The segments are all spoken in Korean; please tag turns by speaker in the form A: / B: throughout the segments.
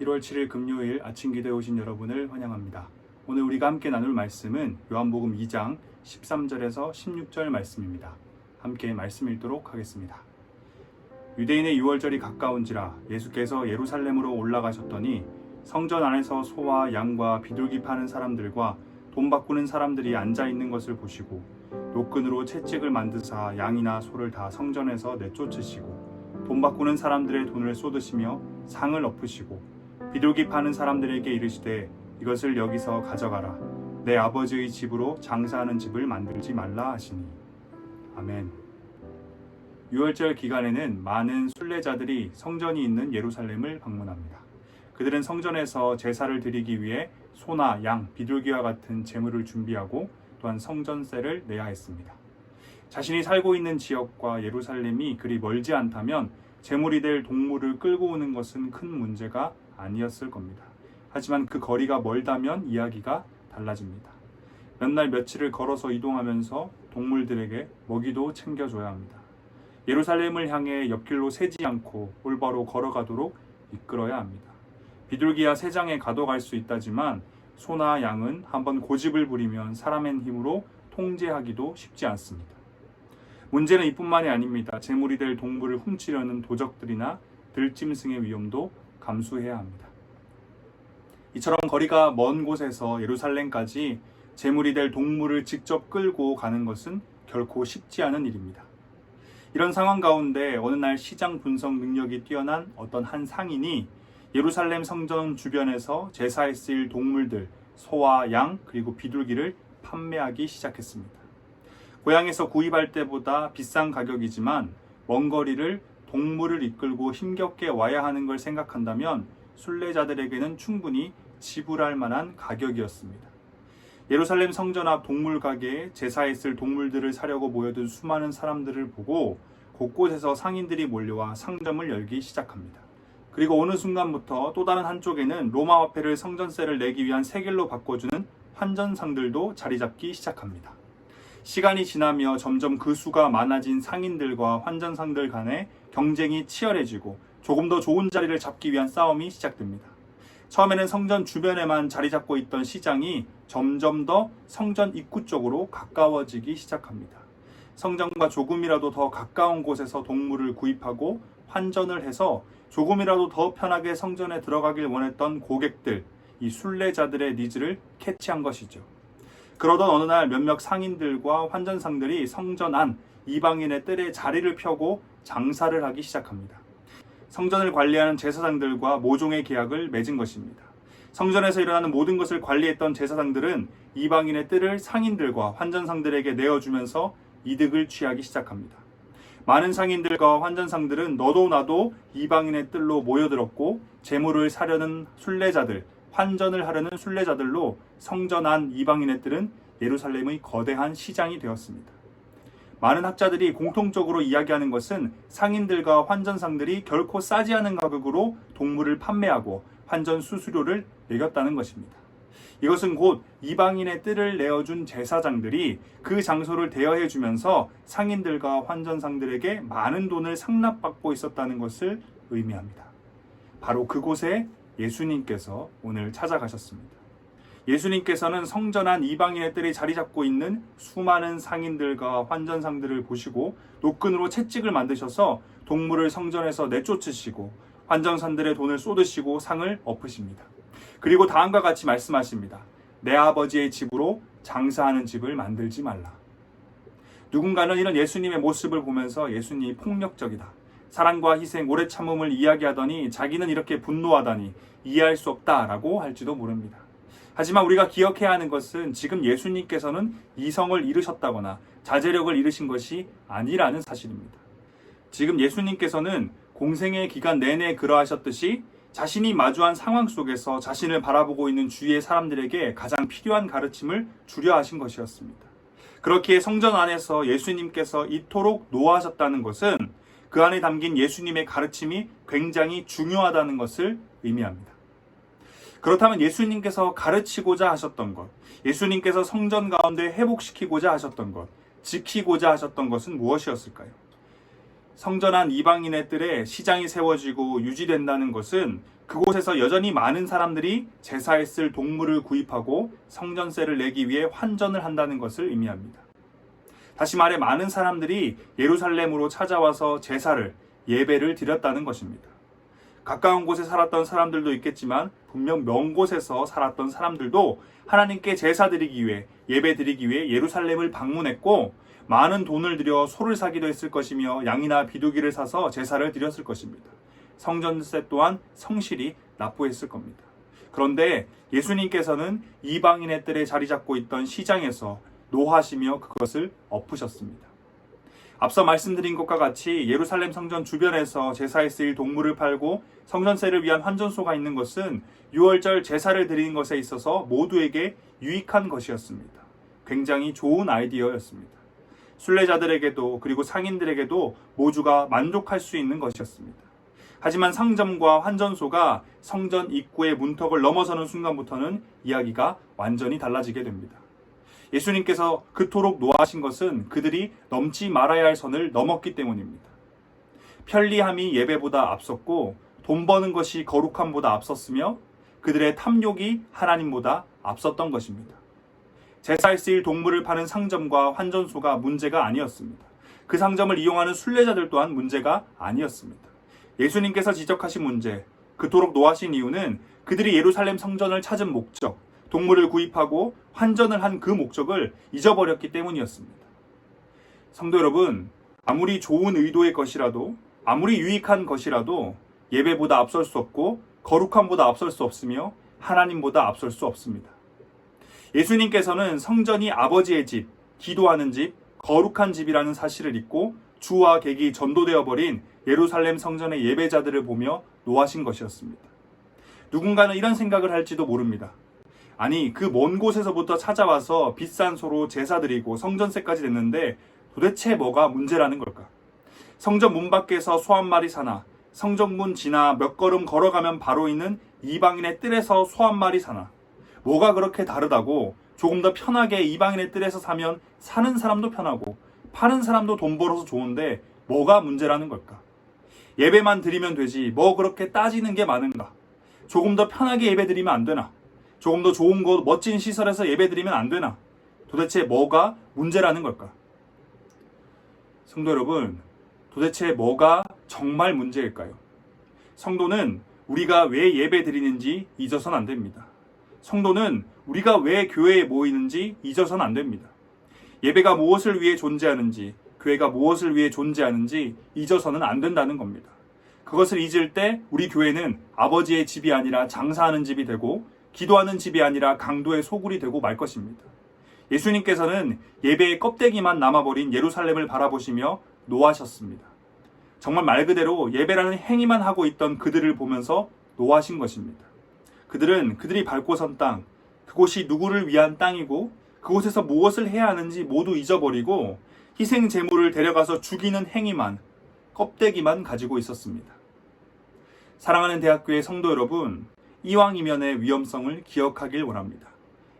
A: 1월 7일 금요일 아침 기도에 오신 여러분을 환영합니다. 오늘 우리가 함께 나눌 말씀은 요한복음 2장 13절에서 16절 말씀입니다. 함께 말씀 읽도록 하겠습니다. 유대인의 유월절이 가까운지라 예수께서 예루살렘으로 올라가셨더니 성전 안에서 소와 양과 비둘기 파는 사람들과 돈 바꾸는 사람들이 앉아 있는 것을 보시고 노끈으로 채찍을 만드사 양이나 소를 다 성전에서 내쫓으시고 돈 바꾸는 사람들의 돈을 쏟으시며 상을 엎으시고 비둘기 파는 사람들에게 이르시되 이것을 여기서 가져가라. 내 아버지의 집으로 장사하는 집을 만들지 말라 하시니. 아멘. 유월절 기간에는 많은 순례자들이 성전이 있는 예루살렘을 방문합니다. 그들은 성전에서 제사를 드리기 위해 소나 양, 비둘기와 같은 제물을 준비하고 또한 성전세를 내야 했습니다. 자신이 살고 있는 지역과 예루살렘이 그리 멀지 않다면 제물이 될 동물을 끌고 오는 것은 큰 문제가 아니었을 겁니다. 하지만 그 거리가 멀다면 이야기가 달라집니다. 몇 날 며칠을 걸어서 이동하면서 동물들에게 먹이도 챙겨줘야 합니다. 예루살렘을 향해 옆길로 새지 않고 올바로 걸어가도록 이끌어야 합니다. 비둘기야 새장에 가둬갈 수 있다지만 소나 양은 한번 고집을 부리면 사람의 힘으로 통제하기도 쉽지 않습니다. 문제는 이뿐만이 아닙니다. 제물이 될 동물을 훔치려는 도적들이나 들짐승의 위험도 감수해야 합니다. 이처럼 거리가 먼 곳에서 예루살렘까지 제물이 될 동물을 직접 끌고 가는 것은 결코 쉽지 않은 일입니다. 이런 상황 가운데 어느 날 시장 분석 능력이 뛰어난 어떤 한 상인이 예루살렘 성전 주변에서 제사에 쓰일 동물들, 소와 양 그리고 비둘기를 판매하기 시작했습니다. 고향에서 구입할 때보다 비싼 가격이지만 먼 거리를 동물을 이끌고 힘겹게 와야 하는 걸 생각한다면 순례자들에게는 충분히 지불할 만한 가격이었습니다. 예루살렘 성전 앞 동물 가게에 제사에 쓸 동물들을 사려고 모여든 수많은 사람들을 보고 곳곳에서 상인들이 몰려와 상점을 열기 시작합니다. 그리고 어느 순간부터 또 다른 한쪽에는 로마 화폐를 성전세를 내기 위한 세겔로 바꿔주는 환전상들도 자리 잡기 시작합니다. 시간이 지나며 점점 그 수가 많아진 상인들과 환전상들 간의 경쟁이 치열해지고 조금 더 좋은 자리를 잡기 위한 싸움이 시작됩니다. 처음에는 성전 주변에만 자리 잡고 있던 시장이 점점 더 성전 입구 쪽으로 가까워지기 시작합니다. 성전과 조금이라도 더 가까운 곳에서 동물을 구입하고 환전을 해서 조금이라도 더 편하게 성전에 들어가길 원했던 고객들, 이 순례자들의 니즈를 캐치한 것이죠. 그러던 어느 날 몇몇 상인들과 환전상들이 성전 안 이방인의 뜰에 자리를 펴고 장사를 하기 시작합니다. 성전을 관리하는 제사장들과 모종의 계약을 맺은 것입니다. 성전에서 일어나는 모든 것을 관리했던 제사장들은 이방인의 뜰을 상인들과 환전상들에게 내어주면서 이득을 취하기 시작합니다. 많은 상인들과 환전상들은 너도 나도 이방인의 뜰로 모여들었고 재물을 사려는 순례자들, 환전을 하려는 순례자들로 성전 안 이방인의 뜰은 예루살렘의 거대한 시장이 되었습니다. 많은 학자들이 공통적으로 이야기하는 것은 상인들과 환전상들이 결코 싸지 않은 가격으로 동물을 판매하고 환전 수수료를 매겼다는 것입니다. 이것은 곧 이방인의 뜰을 내어준 제사장들이 그 장소를 대여해 주면서 상인들과 환전상들에게 많은 돈을 상납받고 있었다는 것을 의미합니다. 바로 그곳에 예수님께서 오늘 찾아가셨습니다. 예수님께서는 성전 안 이방인의 뜰에 자리 잡고 있는 수많은 상인들과 환전상들을 보시고 노끈으로 채찍을 만드셔서 동물을 성전에서 내쫓으시고 환전상들의 돈을 쏟으시고 상을 엎으십니다. 그리고 다음과 같이 말씀하십니다. 내 아버지의 집으로 장사하는 집을 만들지 말라. 누군가는 이런 예수님의 모습을 보면서 예수님이 폭력적이다, 사랑과 희생, 오래 참음을 이야기하더니 자기는 이렇게 분노하다니 이해할 수 없다라고 할지도 모릅니다. 하지만 우리가 기억해야 하는 것은 지금 예수님께서는 이성을 잃으셨다거나 자제력을 잃으신 것이 아니라는 사실입니다. 지금 예수님께서는 공생의 기간 내내 그러하셨듯이 자신이 마주한 상황 속에서 자신을 바라보고 있는 주위의 사람들에게 가장 필요한 가르침을 주려 하신 것이었습니다. 그렇기에 성전 안에서 예수님께서 이토록 노하셨다는 것은 그 안에 담긴 예수님의 가르침이 굉장히 중요하다는 것을 의미합니다. 그렇다면 예수님께서 가르치고자 하셨던 것, 예수님께서 성전 가운데 회복시키고자 하셨던 것, 지키고자 하셨던 것은 무엇이었을까요? 성전 안 이방인의 뜰에 시장이 세워지고 유지된다는 것은 그곳에서 여전히 많은 사람들이 제사에 쓸 동물을 구입하고 성전세를 내기 위해 환전을 한다는 것을 의미합니다. 다시 말해 많은 사람들이 예루살렘으로 찾아와서 제사를, 예배를 드렸다는 것입니다. 가까운 곳에 살았던 사람들도 있겠지만 분명 먼 곳에서 살았던 사람들도 하나님께 제사 드리기 위해, 예배 드리기 위해 예루살렘을 방문했고 많은 돈을 들여 소를 사기도 했을 것이며 양이나 비둘기를 사서 제사를 드렸을 것입니다. 성전세 또한 성실히 납부했을 겁니다. 그런데 예수님께서는 이방인의 뜰에 자리 잡고 있던 시장에서 노하시며 그것을 엎으셨습니다. 앞서 말씀드린 것과 같이 예루살렘 성전 주변에서 제사에 쓰일 동물을 팔고 성전세를 위한 환전소가 있는 것은 유월절 제사를 드리는 것에 있어서 모두에게 유익한 것이었습니다. 굉장히 좋은 아이디어였습니다. 순례자들에게도 그리고 상인들에게도 모두가 만족할 수 있는 것이었습니다. 하지만 상점과 환전소가 성전 입구의 문턱을 넘어서는 순간부터는 이야기가 완전히 달라지게 됩니다. 예수님께서 그토록 노하신 것은 그들이 넘지 말아야 할 선을 넘었기 때문입니다. 편리함이 예배보다 앞섰고 돈 버는 것이 거룩함보다 앞섰으며 그들의 탐욕이 하나님보다 앞섰던 것입니다. 제사에 쓰일 동물을 파는 상점과 환전소가 문제가 아니었습니다. 그 상점을 이용하는 순례자들 또한 문제가 아니었습니다. 예수님께서 지적하신 문제, 그토록 노하신 이유는 그들이 예루살렘 성전을 찾은 목적, 동물을 구입하고 환전을 한 그 목적을 잊어버렸기 때문이었습니다. 성도 여러분, 아무리 좋은 의도의 것이라도, 아무리 유익한 것이라도 예배보다 앞설 수 없고 거룩함보다 앞설 수 없으며 하나님보다 앞설 수 없습니다. 예수님께서는 성전이 아버지의 집, 기도하는 집, 거룩한 집이라는 사실을 잊고 주와 객이 전도되어 버린 예루살렘 성전의 예배자들을 보며 노하신 것이었습니다. 누군가는 이런 생각을 할지도 모릅니다. 아니, 그 먼 곳에서부터 찾아와서 비싼 소로 제사드리고 성전세까지 냈는데 도대체 뭐가 문제라는 걸까? 성전 문 밖에서 소 한 마리 사나, 성전문 지나 몇 걸음 걸어가면 바로 있는 이방인의 뜰에서 소 한 마리 사나, 뭐가 그렇게 다르다고? 조금 더 편하게 이방인의 뜰에서 사면 사는 사람도 편하고 파는 사람도 돈 벌어서 좋은데 뭐가 문제라는 걸까? 예배만 드리면 되지 뭐 그렇게 따지는 게 많은가? 조금 더 편하게 예배 드리면 안 되나? 조금 더 좋은 곳, 멋진 시설에서 예배 드리면 안 되나? 도대체 뭐가 문제라는 걸까? 성도 여러분, 도대체 뭐가 정말 문제일까요? 성도는 우리가 왜 예배 드리는지 잊어서는 안 됩니다. 성도는 우리가 왜 교회에 모이는지 잊어서는 안 됩니다. 예배가 무엇을 위해 존재하는지, 교회가 무엇을 위해 존재하는지 잊어서는 안 된다는 겁니다. 그것을 잊을 때 우리 교회는 아버지의 집이 아니라 장사하는 집이 되고 기도하는 집이 아니라 강도의 소굴이 되고 말 것입니다. 예수님께서는 예배의 껍데기만 남아버린 예루살렘을 바라보시며 노하셨습니다. 정말 말 그대로 예배라는 행위만 하고 있던 그들을 보면서 노하신 것입니다. 그들은 그들이 밟고 선 땅, 그곳이 누구를 위한 땅이고 그곳에서 무엇을 해야 하는지 모두 잊어버리고 희생 제물을 데려가서 죽이는 행위만, 껍데기만 가지고 있었습니다. 사랑하는 대학교의 성도 여러분, 이왕이면의 위험성을 기억하길 원합니다.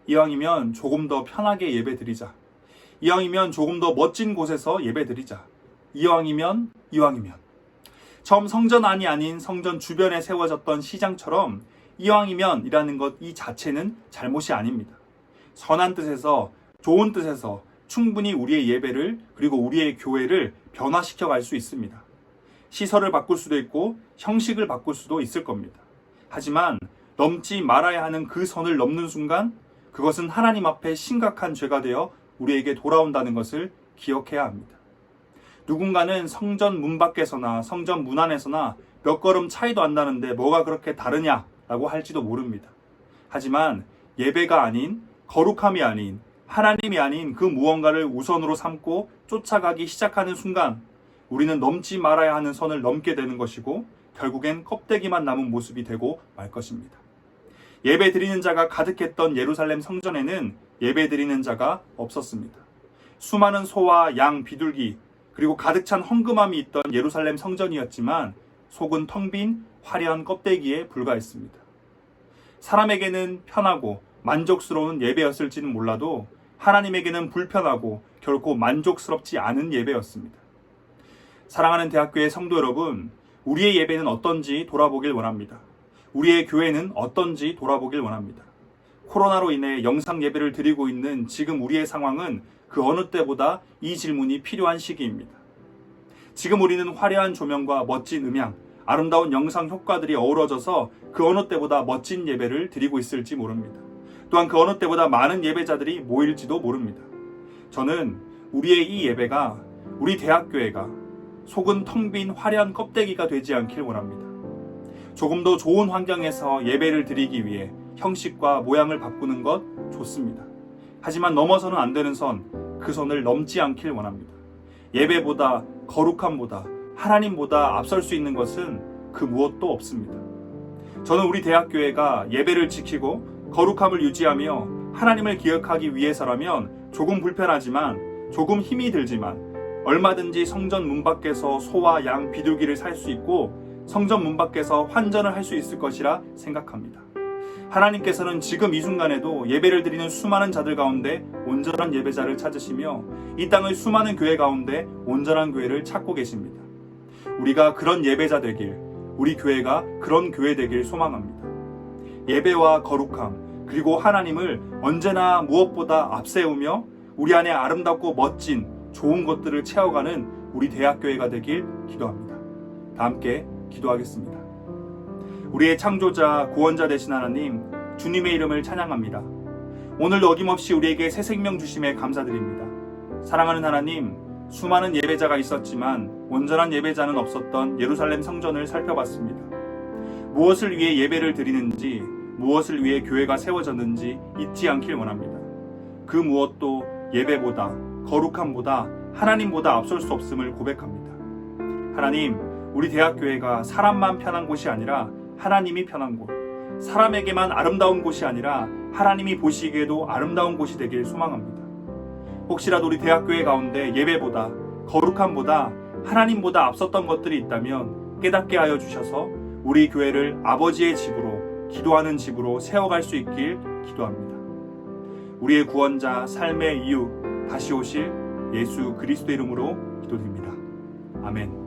A: 이왕이면 조금 더 편하게 예배드리자. 이왕이면 조금 더 멋진 곳에서 예배드리자. 이왕이면. 처음 성전 안이 아닌 성전 주변에 세워졌던 시장처럼 이왕이면이라는 것 이 자체는 잘못이 아닙니다. 선한 뜻에서, 좋은 뜻에서 충분히 우리의 예배를 그리고 우리의 교회를 변화시켜 갈 수 있습니다. 시설을 바꿀 수도 있고 형식을 바꿀 수도 있을 겁니다. 하지만 넘지 말아야 하는 그 선을 넘는 순간 그것은 하나님 앞에 심각한 죄가 되어 우리에게 돌아온다는 것을 기억해야 합니다. 누군가는 성전 문 밖에서나 성전 문 안에서나 몇 걸음 차이도 안 나는데 뭐가 그렇게 다르냐라고 할지도 모릅니다. 하지만 예배가 아닌, 거룩함이 아닌, 하나님이 아닌 그 무언가를 우선으로 삼고 쫓아가기 시작하는 순간 우리는 넘지 말아야 하는 선을 넘게 되는 것이고 결국엔 껍데기만 남은 모습이 되고 말 것입니다. 예배 드리는 자가 가득했던 예루살렘 성전에는 예배 드리는 자가 없었습니다. 수많은 소와 양, 비둘기 그리고 가득 찬 헌금함이 있던 예루살렘 성전이었지만 속은 텅 빈 화려한 껍데기에 불과했습니다. 사람에게는 편하고 만족스러운 예배였을지는 몰라도 하나님에게는 불편하고 결코 만족스럽지 않은 예배였습니다. 사랑하는 대학교의 성도 여러분, 우리의 예배는 어떤지 돌아보길 원합니다. 우리의 교회는 어떤지 돌아보길 원합니다. 코로나로 인해 영상 예배를 드리고 있는 지금 우리의 상황은 그 어느 때보다 이 질문이 필요한 시기입니다. 지금 우리는 화려한 조명과 멋진 음향, 아름다운 영상 효과들이 어우러져서 그 어느 때보다 멋진 예배를 드리고 있을지 모릅니다. 또한 그 어느 때보다 많은 예배자들이 모일지도 모릅니다. 저는 우리의 이 예배가, 우리 대학교회가 속은 텅 빈 화려한 껍데기가 되지 않길 원합니다. 조금 더 좋은 환경에서 예배를 드리기 위해 형식과 모양을 바꾸는 것 좋습니다. 하지만 넘어서는 안 되는 선, 그 선을 넘지 않길 원합니다. 예배보다, 거룩함보다, 하나님보다 앞설 수 있는 것은 그 무엇도 없습니다. 저는 우리 대학교회가 예배를 지키고 거룩함을 유지하며 하나님을 기억하기 위해서라면 조금 불편하지만, 조금 힘이 들지만 얼마든지 성전 문 밖에서 소와 양, 비둘기를 살 수 있고 성전 문 밖에서 환전을 할 수 있을 것이라 생각합니다. 하나님께서는 지금 이 순간에도 예배를 드리는 수많은 자들 가운데 온전한 예배자를 찾으시며 이 땅의 수많은 교회 가운데 온전한 교회를 찾고 계십니다. 우리가 그런 예배자 되길, 우리 교회가 그런 교회 되길 소망합니다. 예배와 거룩함, 그리고 하나님을 언제나 무엇보다 앞세우며 우리 안에 아름답고 멋진 좋은 것들을 채워가는 우리 대학교회가 되길 기도합니다. 다 함께 기도하겠습니다. 우리의 창조자, 구원자 되신 하나님, 주님의 이름을 찬양합니다. 오늘도 어김없이 우리에게 새 생명 주심에 감사드립니다. 사랑하는 하나님, 수많은 예배자가 있었지만 온전한 예배자는 없었던 예루살렘 성전을 살펴봤습니다. 무엇을 위해 예배를 드리는지, 무엇을 위해 교회가 세워졌는지 잊지 않길 원합니다. 그 무엇도 예배보다, 거룩함보다, 하나님보다 앞설 수 없음을 고백합니다. 하나님, 우리 대학교회가 사람만 편한 곳이 아니라 하나님이 편한 곳, 사람에게만 아름다운 곳이 아니라 하나님이 보시기에도 아름다운 곳이 되길 소망합니다. 혹시라도 우리 대학교회 가운데 예배보다, 거룩함보다, 하나님보다 앞섰던 것들이 있다면 깨닫게 하여 주셔서 우리 교회를 아버지의 집으로, 기도하는 집으로 세워갈 수 있길 기도합니다. 우리의 구원자, 삶의 이유, 다시 오실 예수 그리스도 이름으로 기도드립니다. 아멘.